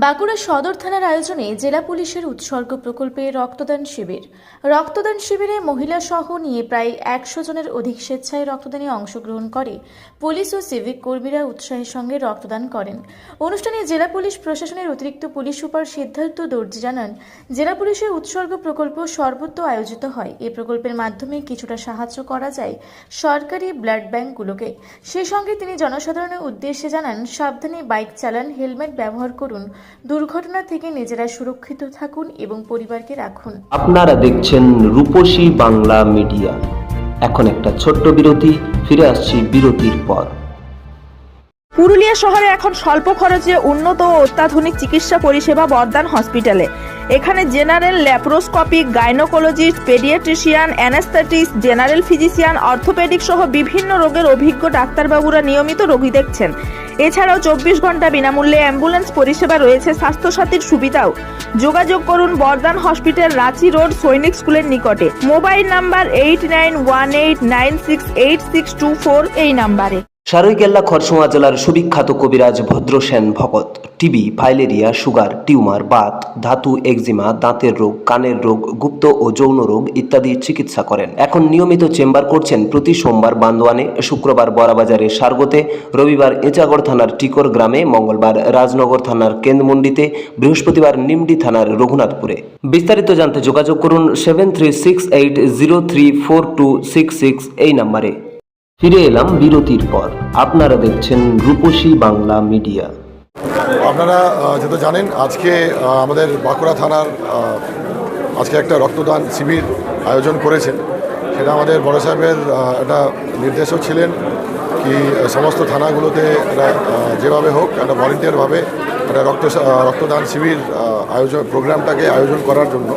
বাঁকুড়া সদর থানার আয়োজনে জেলা পুলিশের উৎসর্গ প্রকল্পে রক্তদান শিবির। রক্তদান শিবিরে মহিলা সহ নিয়ে প্রায় 100 জনের অধিক স্বেচ্ছায় রক্তদানে অংশগ্রহণ করে পুলিশ ও সিভিক কর্মীরা উৎসাহের সঙ্গে রক্তদান করেন। অনুষ্ঠানে জেলা পুলিশ প্রশাসনের অতিরিক্ত পুলিশ সুপার সিদ্ধার্থ দর্জি জানান, জেলা পুলিশের উৎসর্গ প্রকল্প সর্বত্র আয়োজিত হয়। এই প্রকল্পের মাধ্যমে কিছুটা সাহায্য করা যায় সরকারি ব্লাড ব্যাংকগুলোকে। সেই সঙ্গে তিনি জনসাধারণের উদ্দেশ্যে জানান, সাবধানে বাইক চালান, হেলমেট ব্যবহার করুন, দুর্ঘটনা থেকে নিজেরা সুরক্ষিত থাকুন এবং পরিবারকে রাখুন। আপনারা দেখছেন রূপসী বাংলা মিডিয়া। এখন একটা ছোট্ট বিরতি, ফিরে আসছি বিরতির পর। পুরুলিয়া শহরে এখন স্বল্প খরচে উন্নত ও অত্যাধুনিক চিকিৎসা পরিষেবা বর্দান হসপিটালে। এখানে general, laparoscopic, gynaecologist, paediatrician, anaesthetist, general physician, orthopaedic সহ বিভিন্ন রোগের অভিজ্ঞ ডাক্তারবাবুরা নিয়মিত রোগী দেখছেন। এছাড়াও 24 ঘন্টা বিনামূল্যে অ্যাম্বুলেন্স পরিষেবা রয়েছে, স্বাস্থ্যসাথীর সুবিধাও। যোগাযোগ করুন বর্দান হসপিটাল, রাঁচি রোড, সৈনিক স্কুলের নিকটে। মোবাইল নাম্বার 8918968624 এই নাম্বারে। সারৈকেল্লা খরসুমা জেলার সুবিখ্যাত কবিরাজ Bhadrasen Bhagat TB, filaria, sugar, tumour, Baat, ধাতু, এক্সিমা, দাঁতের রোগ, কানের রোগ, গুপ্ত ও যৌন রোগ ইত্যাদি চিকিৎসা করেন। এখন নিয়মিত চেম্বার করছেন প্রতি সোমবার বান্দোয়ানে, শুক্রবার বড়াবাজারে সারগোতে, রবিবার এঁচাগড় থানার টিকর গ্রামে, মঙ্গলবার রাজনগর থানার কেন্দ্রমন্ডিতে, বৃহস্পতিবার নিমডি থানার রঘুনাথপুরে। বিস্তারিত জানতে যোগাযোগ করুন 7368034266 এই নাম্বারে। ফিরে এলাম বিরতির পর। আপনারা দেখছেন রূপসী বাংলা মিডিয়া। আপনারা যেহেতু জানেন, আজকে আমাদের বাঁকুড়া থানার আজকে একটা রক্তদান শিবির আয়োজন করেছেন। সেটা আমাদের বড় সাহেবের একটা নির্দেশও ছিলেন কি সমস্ত থানাগুলোতে একটা যেভাবে হোক একটা ভলেন্টিয়ারভাবে একটা রক্তদান শিবির প্রোগ্রামটাকে আয়োজন করার জন্য।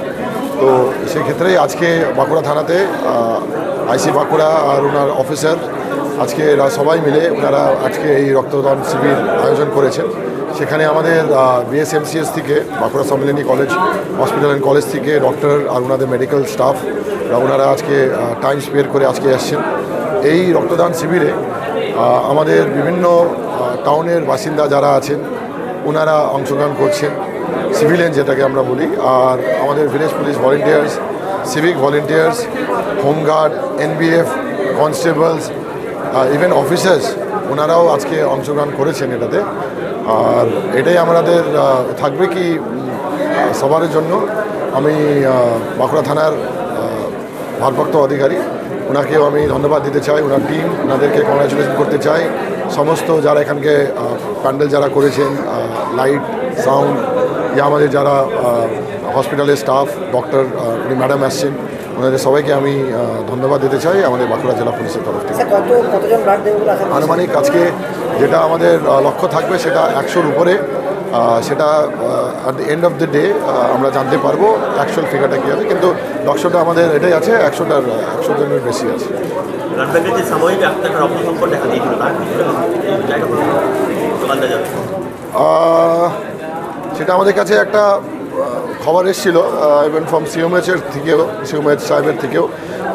তো সেক্ষেত্রেই আজকে বাঁকুড়া থানাতে আইসি বাঁকুড়া আর ওনার অফিসার আজকে এরা সবাই মিলে ওনারা আজকে এই রক্তদান শিবির আয়োজন করেছেন। সেখানে আমাদের বিএসএমসিএস থেকে, বাঁকুড়া সম্মিলনী কলেজ হসপিটাল অ্যান্ড কলেজ থেকে ডক্টর আর ওনাদের মেডিকেল স্টাফ ওনারা আজকে টাইম স্পেয়ার করে আজকে এসছেন। এই রক্তদান শিবিরে আমাদের বিভিন্ন টাউনের বাসিন্দা যারা আছেন ওনারা অংশগ্রহণ করছেন, সিভিলিয়ান যেটাকে আমরা বলি, আর আমাদের village police volunteers, civic volunteers, home guard, NVF, constables, even officers ওনারাও আজকে অংশগ্রহণ করেছেন এটাতে। আর এটাই আমাদের থাকবে কি সবার জন্য। আমি বাঁকুড়া থানার ভারপ্রাপ্ত অধিকারী ওনাকেও আমি ধন্যবাদ দিতে চাই, ওনার টিম, ওনাদেরকে কংগ্রাচুলেশন করতে চাই। সমস্ত যারা এখানকে প্যান্ডেল যারা করেছেন, লাইট, সাউন্ড, আমাদের যারা হসপিটালের স্টাফ, ডক্টর উনি ম্যাডাম আসছেন, ওনাদের সবাইকে আমি ধন্যবাদ দিতে চাই আমাদের বাঁকুড়া জেলা পুলিশের তরফ থেকে। আনুমানিক আজকে যেটা আমাদের লক্ষ্য থাকবে সেটা 100-র উপরে। সেটা at the end of the day আমরা জানতে পারবো অ্যাকচুয়াল ফিগারটা কী হবে, কিন্তু লক্ষ্যটা আমাদের এটাই আছে, 100 জনের বেশি আছে। সেটা আমাদের কাছে একটা খবর এসেছিল ইভেন ফ্রম সিওমএচের থেকেও, সিওমএচ সাহেবের থেকেও,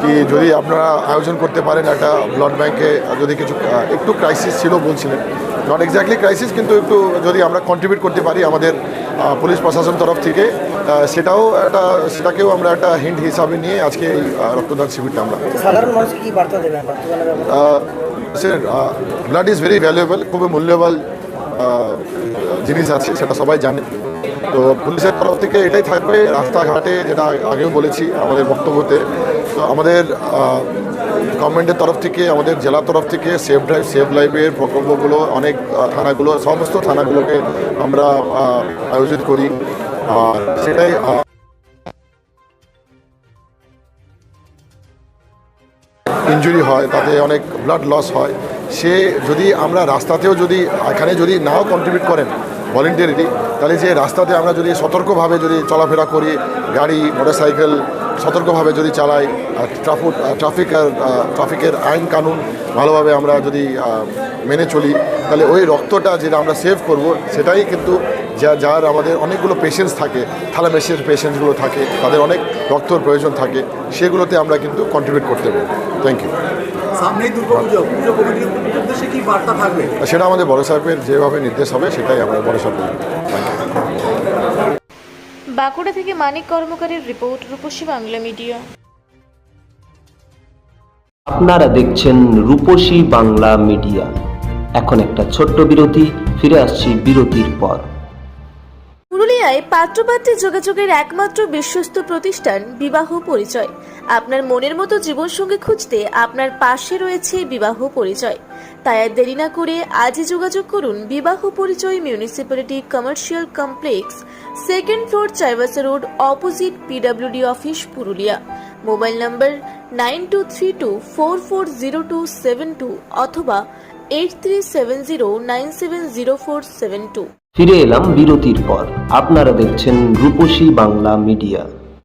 কি যদি আপনারা আয়োজন করতে পারেন একটা ব্লাড ব্যাঙ্কে, যদি কিছু একটু ক্রাইসিস ছিল বলছিলেন, নট এক্স্যাক্টলি ক্রাইসিস, কিন্তু একটু যদি আমরা কন্ট্রিবিউট করতে পারি আমাদের পুলিশ প্রশাসন তরফ থেকে, সেটাকেও আমরা একটা হিন্ট হিসাবে নিয়ে আজকে এই রক্তদান শিবিরটা আমরা। সাধারণ মানুষকে কি বার্তা দেবেন? ব্লাড ইজ ভেরি ভ্যালুয়েবল, খুবই মূল্যবান জিনিস আছে, সেটা সবাই জানে। তো পুলিশের তরফ থেকে এটাই থাকবে, রাস্তাঘাটে যেটা আগেও বলেছি আমাদের বক্তব্যতে, তো আমাদের গভর্নমেন্টের তরফ থেকে, আমাদের জেলার তরফ থেকে সেফ ড্রাইভ, সেফ লাইফের প্রকল্পগুলো অনেক থানাগুলো, সমস্ত থানাগুলোকে আমরা আয়োজিত করি। আর সেটাই ইনজুরি হয়, তাতে অনেক ব্লাড লস হয়। সে যদি আমরা রাস্তাতেও যদি এখানে যদি নাও কন্ট্রিবিউট করেন ভলেন্টিয়ারিটি, তাহলে যে রাস্তাতে আমরা যদি সতর্কভাবে যদি চলাফেরা করি, গাড়ি, মোটরসাইকেল সতর্কভাবে যদি চালাই, ট্রাফিকের আইন কানুন ভালোভাবে আমরা যদি মেনে চলি, তাহলে ওই রক্তটা যেটা আমরা সেভ করব, সেটাই কিন্তু যার আমাদের অনেকগুলো পেশেন্টস থাকে, থ্যালাসেমিয়ার পেশেন্টসগুলো থাকে, তাদের অনেক রক্তর প্রয়োজন থাকে, সেগুলোতে আমরা কিন্তু কন্ট্রিবিউট করতে পারি। Thank you. সেটা আমাদের বড় সাহেবের যেভাবে নির্দেশ হবে সেটাই আমরা বড় সাহেব। Thank you. বাঁকুড়া থেকে মানিক কর্মকারের রিপোর্ট, রূপসী বাংলা মিডিয়া। আপনারা দেখছেন রূপসী বাংলা মিডিয়া। এখন একটা ছোট্ট বিরতি, ফিরে আসছি বিরতির পর। পুরুলিয়ায় পাত্রপাত্রী যোগাযোগের একমাত্র বিশ্বস্ত প্রতিষ্ঠান বিবাহ পরিচয়। আপনার মনের মতো জীবনসঙ্গী খুঁজতে আপনার পাশে রয়েছে বিবাহ পরিচয়। তাই আর দেরি না করে আজই যোগাযোগ করুন বিবাহ পরিচয়, municipality commercial complex, 2nd floor, Chaibasa road, opposite PWD office, Purulia. Mobile নম্বর 9232440272 অথবা 8370970472। ফিরে এলাম বিরতির পর। আপনারা দেখছেন রূপসী বাংলা মিডিয়া।